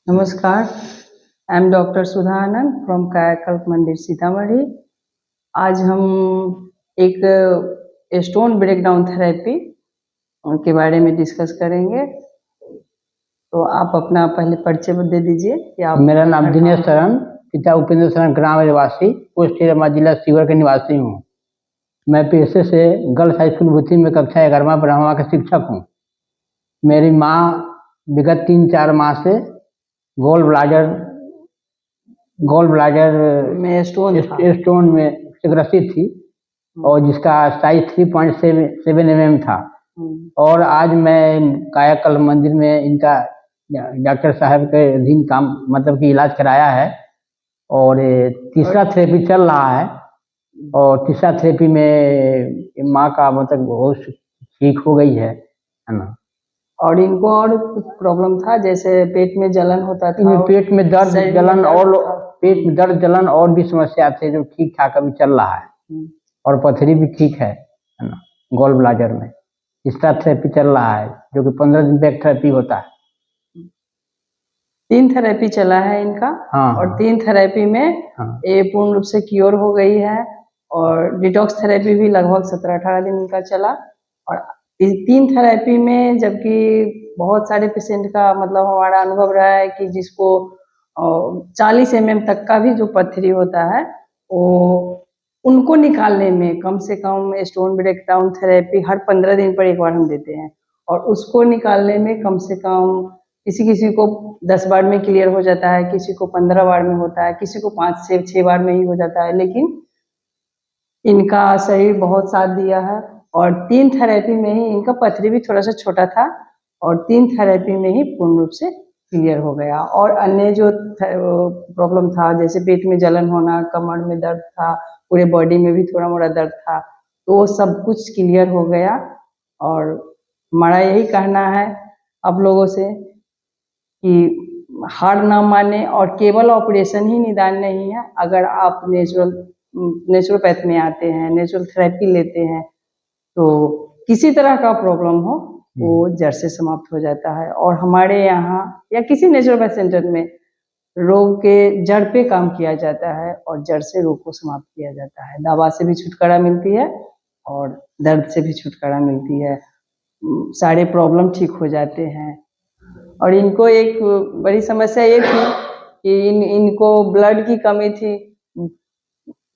नमस्कार, I am doctor Sudha Anand from कायाकल्प मंदिर सीतामढ़ी। आज हम एक स्टोन ब्रेकडाउन थेरेपी के बारे में डिस्कस करेंगे। तो आप अपना पहले परिचय दे दीजिए कि आप। मेरा नाम दिनेश शरण, पिता उपेंद्र शरण, ग्राम निवासी, पोस्ट हीरामा, जिला शिवहर के निवासी हूँ। मैं पेशे से गर्ल्स हाई स्कूल भूतिन में कक्षा 11वां पढ़ा का शिक्षक हूँ। मेरी माँ विगत 3-4 माह से गोल ब्लाडर में स्टोन में से ग्रसित थी और जिसका साइज 3.7 mm था। और आज मैं कायाकल्प मंदिर में इनका डॉक्टर साहब के अधीन काम मतलब कि इलाज कराया है और तीसरा थेरेपी चल रहा है। और तीसरा थेरेपी में माँ का मतलब बहुत ठीक हो गई है ना। और इनको और कुछ प्रॉब्लम था, जैसे पेट में जलन होता था, पेट में दर्द जलन और भी समस्या थे जो ठीक ठाक अभी चल रहा है। और पथरी भी ठीक है ना। गॉल ब्लाडर में तीसरा थेरेपी चल रहा है जो कि 15 दिन पे एक थेरेपी होता है। 3 थेरेपी चला है इनका। हाँ, और 3 थेरेपी में ये पूर्ण रूप से क्योर हो गई है। और डिटॉक्स थेरेपी भी लगभग 17-18 दिन इनका चला। और इस 3 थेरेपी में जबकि बहुत सारे पेशेंट का मतलब हमारा अनुभव रहा है कि जिसको 40 mm तक का भी जो पथरी होता है वो उनको निकालने में कम से कम स्टोन ब्रेकडाउन थेरेपी हर 15 दिन पर एक बार हम देते हैं। और उसको निकालने में कम से कम किसी को 10 बार में क्लियर हो जाता है, किसी को 15 बार में होता है, किसी को 5 से 6 बार में ही हो जाता है। लेकिन इनका शरीर बहुत साथ दिया है। और 3 थेरेपी में ही इनका पथरी भी थोड़ा सा छोटा था और 3 थेरेपी में ही पूर्ण रूप से क्लियर हो गया। और अन्य जो प्रॉब्लम था, जैसे पेट में जलन होना, कमर में दर्द था, पूरे बॉडी में भी थोड़ा मोड़ा दर्द था, तो वो सब कुछ क्लियर हो गया। और हमारा यही कहना है आप लोगों से कि हार ना माने और केवल ऑपरेशन ही निदान नहीं है। अगर आप नेचुरोपैथ में आते हैं, नेचुरल थेरेपी लेते हैं, तो किसी तरह का प्रॉब्लम हो वो जड़ से समाप्त हो जाता है। और हमारे यहाँ या किसी नेचुरोपैथ सेंटर में रोग के जड़ पे काम किया जाता है और जड़ से रोग को समाप्त किया जाता है। दवा से भी छुटकारा मिलती है और दर्द से भी छुटकारा मिलती है, सारे प्रॉब्लम ठीक हो जाते हैं। और इनको एक बड़ी समस्या ये थी कि इनको ब्लड की कमी थी,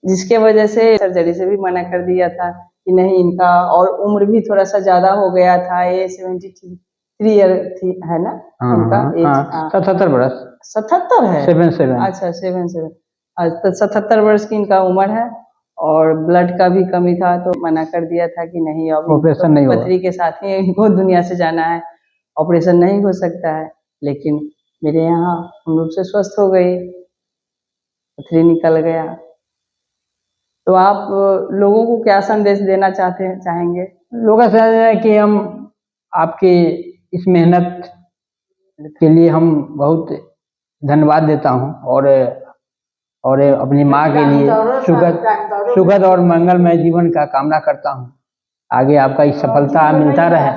जिसके वजह से सर्जरी से भी मना कर दिया था कि नहीं इनका। और उम्र भी थोड़ा सा ज्यादा हो गया था, ये 73 ईयर थी है ना इनका एज। 77 वर्ष 77 है। 77। अच्छा 77। तो 77 वर्ष की इनका उम्र है और ब्लड का भी कमी था, तो मना कर दिया था कि नहीं अब ऑपरेशन नहीं होगा, पथरी के साथ ही इनको दुनिया से जाना है, ऑपरेशन नहीं हो सकता है। लेकिन मेरे यहाँ पूर्ण रूप से स्वस्थ हो गई, पथरी निकल गया। तो आप लोगों को क्या संदेश देना चाहेंगे? लोगों से है कि हम आपकी इस मेहनत के लिए हम बहुत धन्यवाद देता हूँ और अपनी माँ के लिए सुखद और मंगलमय जीवन का कामना करता हूँ। आगे आपका इस सफलता मिलता रहे।